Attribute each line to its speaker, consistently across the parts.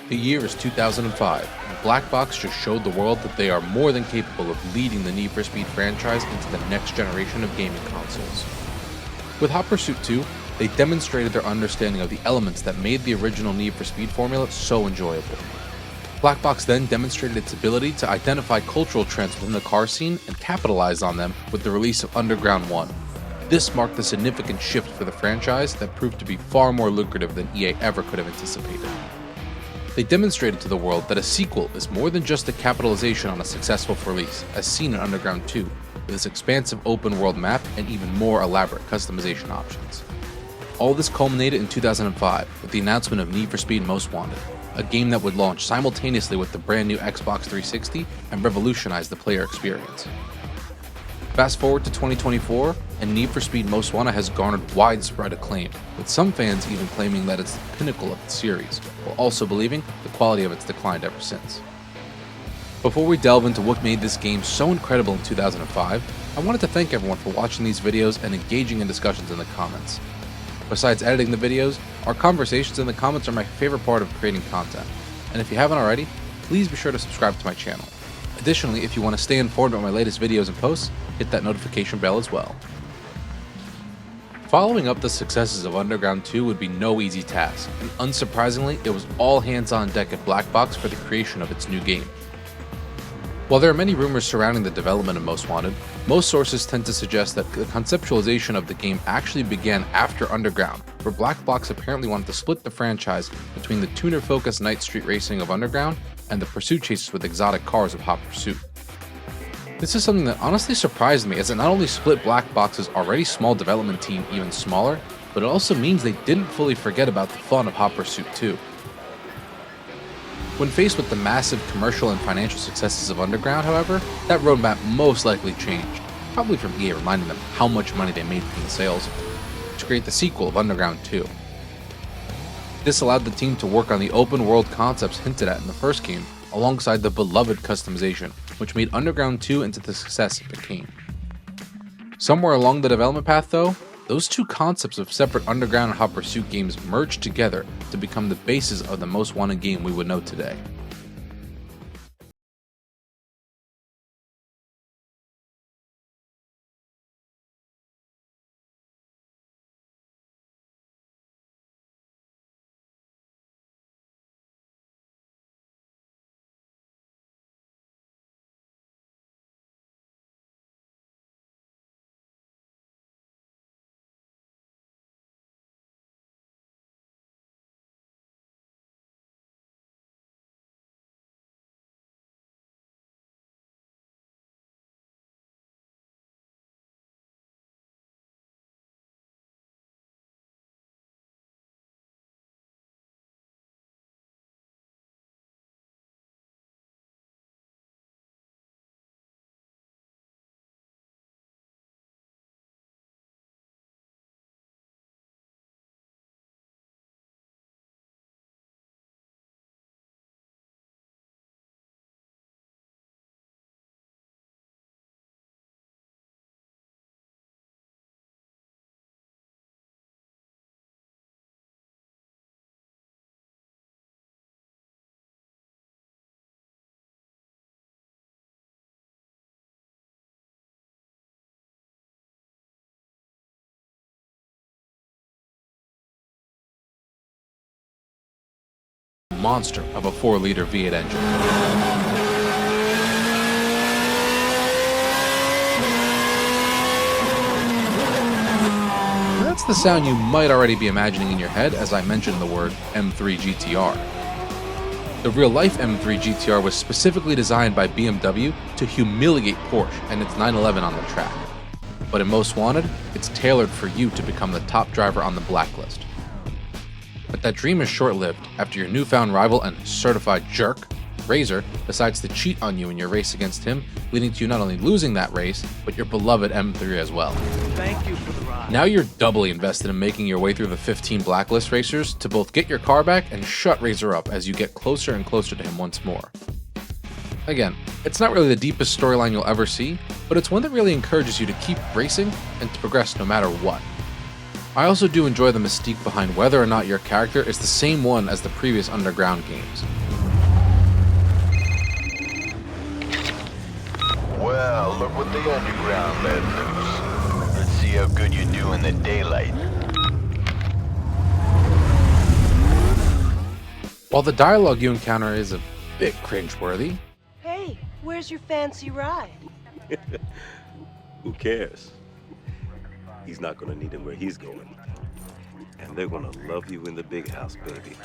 Speaker 1: The year is 2005, and Black Box just showed the world that they are more than capable of leading the Need for Speed franchise into the next generation of gaming consoles. With Hot Pursuit 2, they demonstrated their understanding of the elements that made the original Need for Speed formula so enjoyable. Black Box then demonstrated its ability to identify cultural trends within the car scene and capitalize on them with the release of Underground 1. This marked a significant shift for the franchise that proved to be far more lucrative than EA ever could have anticipated. They demonstrated to the world that a sequel is more than just a capitalization on a successful release, as seen in Underground 2, with its expansive open-world map and even more elaborate customization options. All this culminated in 2005 with the announcement of Need for Speed Most Wanted, a game that would launch simultaneously with the brand new Xbox 360 and revolutionize the player experience. Fast forward to 2024, and Need for Speed Most Wanted has garnered widespread acclaim, with some fans even claiming that it's the pinnacle of the series, while also believing the quality of it's declined ever since. Before we delve into what made this game so incredible in 2005, I wanted to thank everyone for watching these videos and engaging in discussions in the comments. Besides editing the videos, our conversations in the comments are my favorite part of creating content, and if you haven't already, please be sure to subscribe to my channel. Additionally, if you want to stay informed about my latest videos and posts, hit that notification bell as well. Following up the successes of Underground 2 would be no easy task, and unsurprisingly, it was all hands on deck at Black Box for the creation of its new game. While there are many rumors surrounding the development of Most Wanted, most sources tend to suggest that the conceptualization of the game actually began after Underground, where Black Box apparently wanted to split the franchise between the tuner-focused night street racing of Underground and the pursuit chases with exotic cars of Hot Pursuit. This is something that honestly surprised me, as it not only split Black Box's already small development team even smaller, but it also means they didn't fully forget about the fun of Hot Pursuit 2. When faced with the massive commercial and financial successes of Underground, however, that roadmap most likely changed, probably from EA reminding them how much money they made from the sales, to create the sequel of Underground 2. This allowed the team to work on the open world concepts hinted at in the first game, alongside the beloved customization, which made Underground 2 into the success it became. Somewhere along the development path though, those two concepts of separate Underground and Hot Pursuit games merged together to become the basis of the Most Wanted game we would know today. Monster of a 4-liter V8 engine. That's the sound you might already be imagining in your head as I mentioned the word M3 GTR. The real-life M3 GTR was specifically designed by BMW to humiliate Porsche and its 911 on the track. But in Most Wanted, it's tailored for you to become the top driver on the blacklist. But that dream is short-lived after your newfound rival and certified jerk, Razor, decides to cheat on you in your race against him, leading to you not only losing that race, but your beloved M3 as well.
Speaker 2: Thank you for the ride.
Speaker 1: Now you're doubly invested in making your way through the 15 blacklist racers to both get your car back and shut Razor up as you get closer and closer to him once more. Again, it's not really the deepest storyline you'll ever see, but it's one that really encourages you to keep racing and to progress no matter what. I also do enjoy the mystique behind whether or not your character is the same one as the previous Underground games.
Speaker 2: Well, look what the Underground let loose. Let's see how good you do in the daylight.
Speaker 1: While the dialogue you encounter is a bit cringeworthy,
Speaker 3: Hey, where's your fancy ride?
Speaker 4: Who cares? He's not gonna need him where he's going. And they're gonna love you in the big house, baby.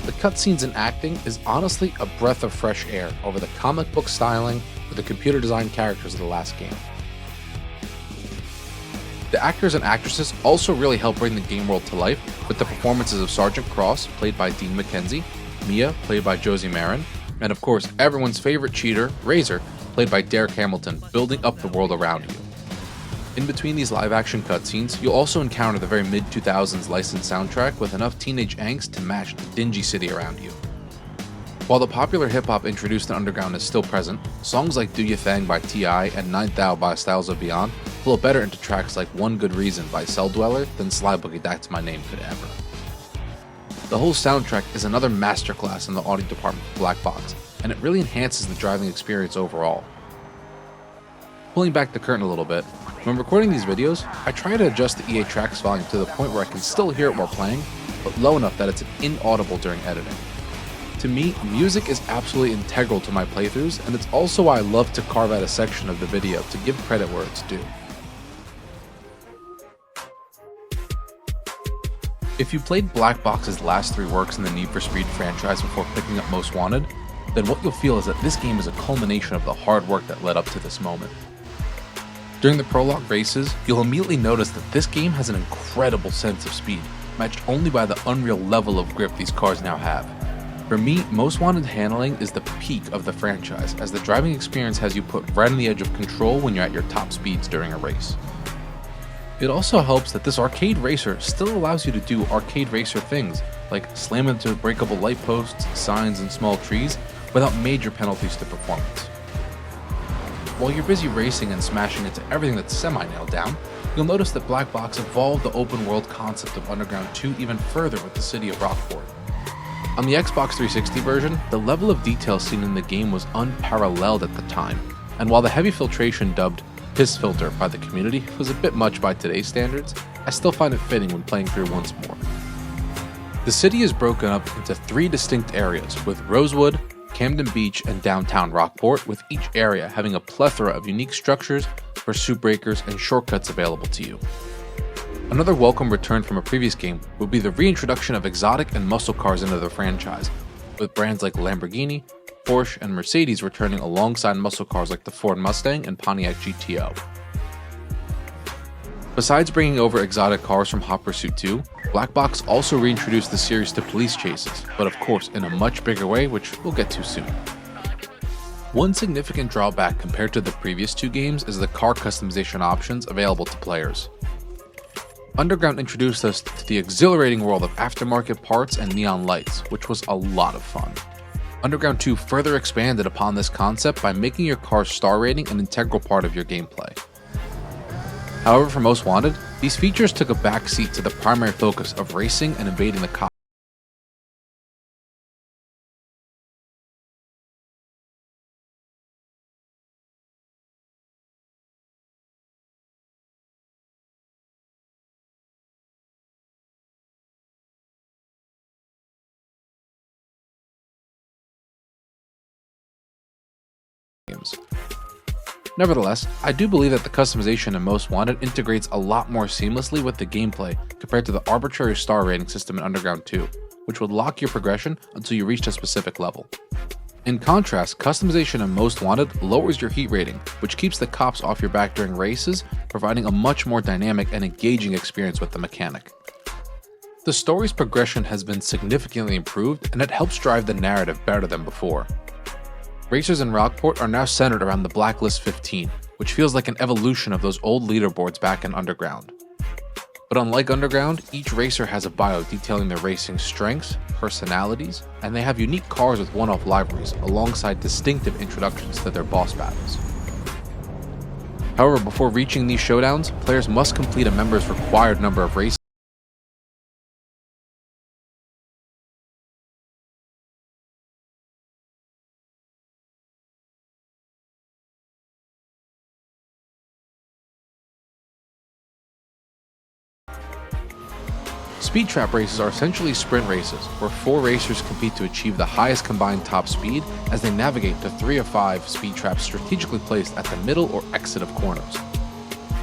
Speaker 1: the cutscenes and acting is honestly a breath of fresh air over the comic book styling or the computer designed characters of the last game. The actors and actresses also really help bring the game world to life with the performances of Sergeant Cross, played by Dean McKenzie, Mia, played by Josie Marin, and of course everyone's favorite cheater, Razor, played by Derek Hamilton, building up the world around you. In between these live-action cutscenes, you'll also encounter the very mid-2000s licensed soundtrack with enough teenage angst to match the dingy city around you. While the popular hip-hop introduced in Underground is still present, songs like Do Ya Thang by T.I. and Ninth Thou by Styles of Beyond flow better into tracks like One Good Reason by Cell Dweller than Sly Boogie That's My Name could ever. The whole soundtrack is another masterclass in the audio department of Black Box, and it really enhances the driving experience overall. Pulling back the curtain a little bit, when recording these videos, I try to adjust the EA Tracks volume to the point where I can still hear it while playing, but low enough that it's inaudible during editing. To me, music is absolutely integral to my playthroughs, and it's also why I love to carve out a section of the video to give credit where it's due. If you played Black Box's last 3 works in the Need for Speed franchise before picking up Most Wanted, then what you'll feel is that this game is a culmination of the hard work that led up to this moment. During the prologue races, you'll immediately notice that this game has an incredible sense of speed, matched only by the unreal level of grip these cars now have. For me, Most Wanted handling is the peak of the franchise, as the driving experience has you put right on the edge of control when you're at your top speeds during a race. It also helps that this arcade racer still allows you to do arcade racer things, like slam into breakable light posts, signs, and small trees, without major penalties to performance. While you're busy racing and smashing into everything that's semi-nailed down, you'll notice that Black Box evolved the open world concept of Underground 2 even further with the city of Rockport. On the Xbox 360 version, the level of detail seen in the game was unparalleled at the time, and while the heavy filtration dubbed Piss Filter by the community was a bit much by today's standards, I still find it fitting when playing through once more. The city is broken up into 3 distinct areas, with Rosewood, Camden Beach, and downtown Rockport, with each area having a plethora of unique structures, pursuit breakers, and shortcuts available to you. Another welcome return from a previous game would be the reintroduction of exotic and muscle cars into the franchise, with brands like Lamborghini, Porsche, and Mercedes returning alongside muscle cars like the Ford Mustang and Pontiac GTO. Besides bringing over exotic cars from Hot Pursuit 2, Black Box also reintroduced the series to police chases, but of course in a much bigger way, which we'll get to soon. One significant drawback compared to the previous 2 games is the car customization options available to players. Underground introduced us to the exhilarating world of aftermarket parts and neon lights, which was a lot of fun. Underground 2 further expanded upon this concept by making your car's star rating an integral part of your gameplay. However, for Most Wanted, these features took a backseat to the primary focus of racing and evading the cops. Nevertheless, I do believe that the customization in Most Wanted integrates a lot more seamlessly with the gameplay compared to the arbitrary star rating system in Underground 2, which would lock your progression until you reached a specific level. In contrast, customization in Most Wanted lowers your heat rating, which keeps the cops off your back during races, providing a much more dynamic and engaging experience with the mechanic. The story's progression has been significantly improved, and it helps drive the narrative better than before. Racers in Rockport are now centered around the Blacklist 15, which feels like an evolution of those old leaderboards back in Underground. But unlike Underground, each racer has a bio detailing their racing strengths, personalities, and they have unique cars with one-off liveries alongside distinctive introductions to their boss battles. However, before reaching these showdowns, players must complete a member's required number of races. Speed trap races are essentially sprint races, where 4 racers compete to achieve the highest combined top speed as they navigate the 3 of 5 speed traps strategically placed at the middle or exit of corners.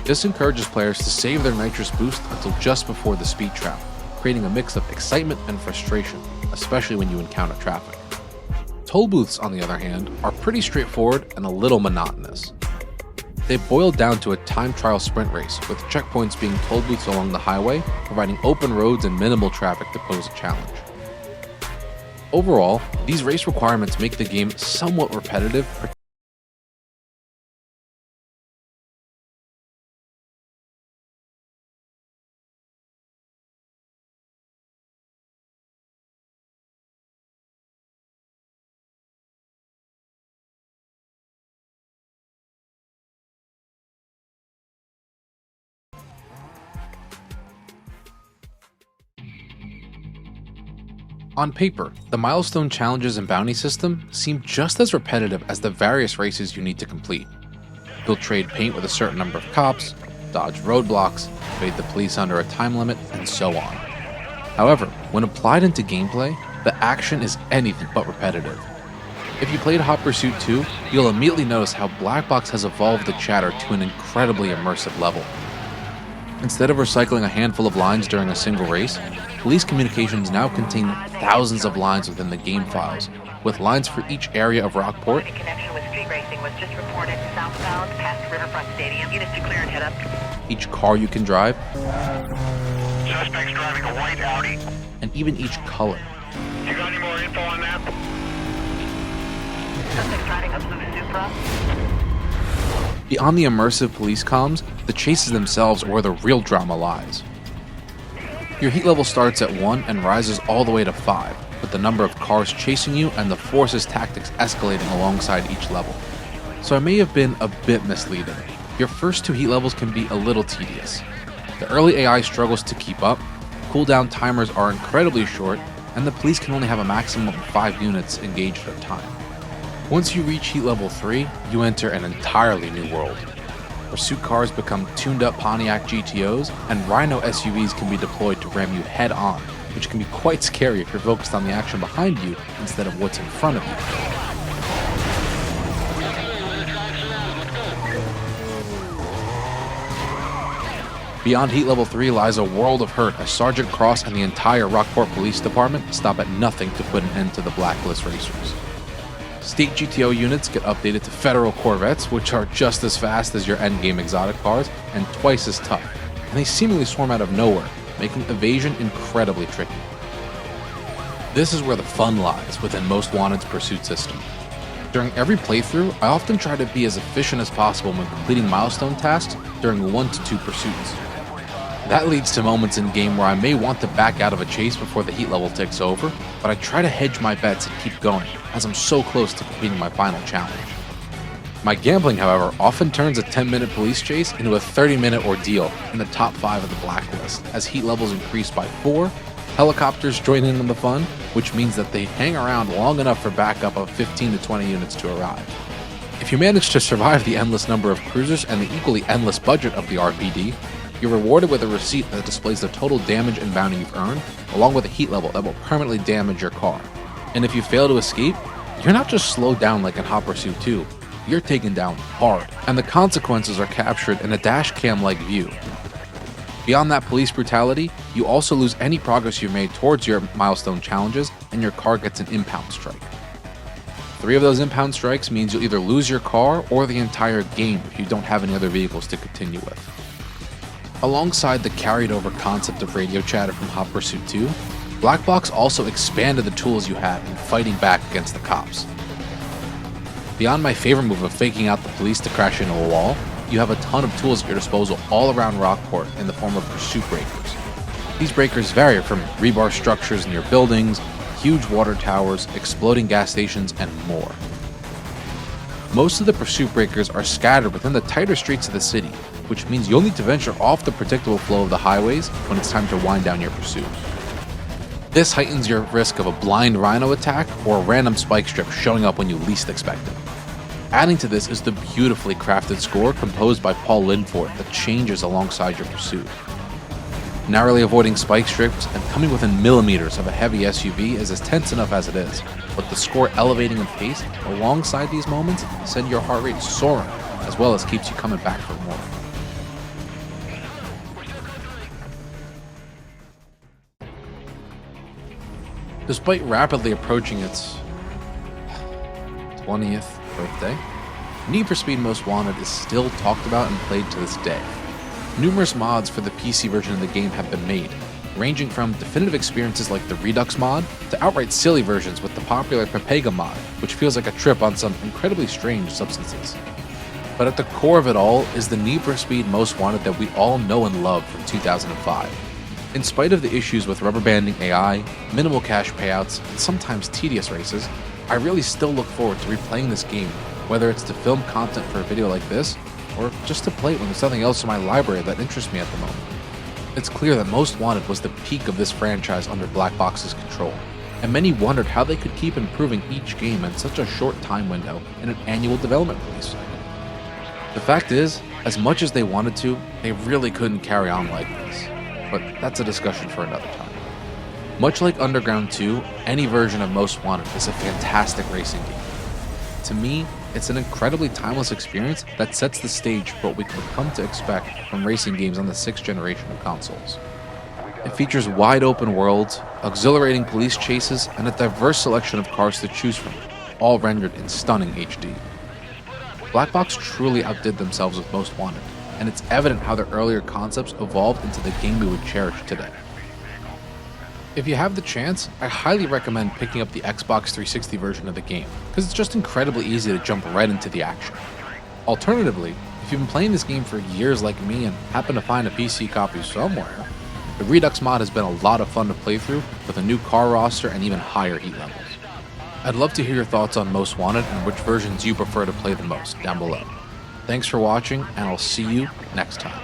Speaker 1: This encourages players to save their nitrous boost until just before the speed trap, creating a mix of excitement and frustration, especially when you encounter traffic. Toll booths, on the other hand, are pretty straightforward and a little monotonous. They boil down to a time trial sprint race, with checkpoints being toll booths along the highway, providing open roads and minimal traffic to pose a challenge. Overall, these race requirements make the game somewhat repetitive. On paper, the milestone challenges and bounty system seem just as repetitive as the various races you need to complete. You'll trade paint with a certain number of cops, dodge roadblocks, evade the police under a time limit, and so on. However, when applied into gameplay, the action is anything but repetitive. If you played Hot Pursuit 2, you'll immediately notice how Black Box has evolved the chatter to an incredibly immersive level. Instead of recycling a handful of lines during a single race, police communications now contain thousands of lines within the game files, with lines for each area of Rockport.
Speaker 5: In connection with street racing was just reported southbound past Riverfront Stadium. Units to clear and head up.
Speaker 1: Each car you can drive,
Speaker 6: Suspect's driving a white Audi.
Speaker 1: and even each color.
Speaker 6: You got any more info on that?
Speaker 5: Suspect's driving a blue Supra.
Speaker 1: Beyond the immersive police comms, the chases themselves are where the real drama lies. Your heat level starts at 1 and rises all the way to 5, with the number of cars chasing you and the force's tactics escalating alongside each level. So I may have been a bit misleading. Your first 2 heat levels can be a little tedious. The early AI struggles to keep up, cooldown timers are incredibly short, and the police can only have a maximum of 5 units engaged at a time. Once you reach heat level 3, you enter an entirely new world. Pursuit cars become tuned-up Pontiac GTOs, and Rhino SUVs can be deployed to ram you head-on, which can be quite scary if you're focused on the action behind you instead of what's in front of you. Beyond heat level 3 lies a world of hurt as Sergeant Cross and the entire Rockport Police Department stop at nothing to put an end to the blacklist racers. State GTO units get updated to federal Corvettes, which are just as fast as your endgame exotic cars and twice as tough, and they seemingly swarm out of nowhere, making evasion incredibly tricky. This is where the fun lies within Most Wanted's pursuit system. During every playthrough, I often try to be as efficient as possible when completing milestone tasks during 1 to 2 pursuits. That leads to moments in game where I may want to back out of a chase before the heat level ticks over, but I try to hedge my bets and keep going, as I'm so close to completing my final challenge. My gambling, however, often turns a 10-minute police chase into a 30-minute ordeal in the top 5 of the blacklist, as heat levels increase by 4, helicopters join in on the fun, which means that they hang around long enough for backup of 15 to 20 units to arrive. If you manage to survive the endless number of cruisers and the equally endless budget of the RPD, you're rewarded with a receipt that displays the total damage and bounty you've earned, along with a heat level that will permanently damage your car. And if you fail to escape, you're not just slowed down like in Hot Pursuit 2, you're taken down hard, and the consequences are captured in a dash cam-like view. Beyond that police brutality, you also lose any progress you've made towards your milestone challenges, and your car gets an impound strike. 3 of those impound strikes means you'll either lose your car or the entire game if you don't have any other vehicles to continue with. Alongside the carried over concept of radio chatter from Hot Pursuit 2, Black Box also expanded the tools you have in fighting back against the cops. Beyond my favorite move of faking out the police to crash into a wall, you have a ton of tools at your disposal all around Rockport in the form of pursuit breakers. These breakers vary from rebar structures near buildings, huge water towers, exploding gas stations, and more. Most of the pursuit breakers are scattered within the tighter streets of the city, which means you'll need to venture off the predictable flow of the highways when it's time to wind down your pursuit. This heightens your risk of a blind rhino attack or a random spike strip showing up when you least expect it. Adding to this is the beautifully crafted score composed by Paul Linford that changes alongside your pursuit. Narrowly avoiding spike strips and coming within millimeters of a heavy SUV is as tense enough as it is, but the score elevating in pace alongside these moments send your heart rate soaring, as well as keeps you coming back for more. Despite rapidly approaching its 20th birthday, Need for Speed Most Wanted is still talked about and played to this day. Numerous mods for the PC version of the game have been made, ranging from definitive experiences like the Redux mod to outright silly versions with the popular Pepega mod, which feels like a trip on some incredibly strange substances. But at the core of it all is the Need for Speed Most Wanted that we all know and love from 2005. In spite of the issues with rubber banding AI, minimal cash payouts, and sometimes tedious races, I really still look forward to replaying this game, whether it's to film content for a video like this, or just to play it when there's something else in my library that interests me at the moment. It's clear that Most Wanted was the peak of this franchise under Black Box's control, and many wondered how they could keep improving each game in such a short time window in an annual development release cycle. The fact is, as much as they wanted to, they really couldn't carry on like this, but that's a discussion for another time. Much like Underground 2, any version of Most Wanted is a fantastic racing game. To me, it's an incredibly timeless experience that sets the stage for what we can come to expect from racing games on the 6th generation of consoles. It features wide open worlds, exhilarating police chases, and a diverse selection of cars to choose from, all rendered in stunning HD. Black Box truly outdid themselves with Most Wanted, and it's evident how their earlier concepts evolved into the game we would cherish today. If you have the chance, I highly recommend picking up the Xbox 360 version of the game, because it's just incredibly easy to jump right into the action. Alternatively, if you've been playing this game for years like me and happen to find a PC copy somewhere, the Redux mod has been a lot of fun to play through with a new car roster and even higher heat levels. I'd love to hear your thoughts on Most Wanted and which versions you prefer to play the most down below. Thanks for watching, and I'll see you next time.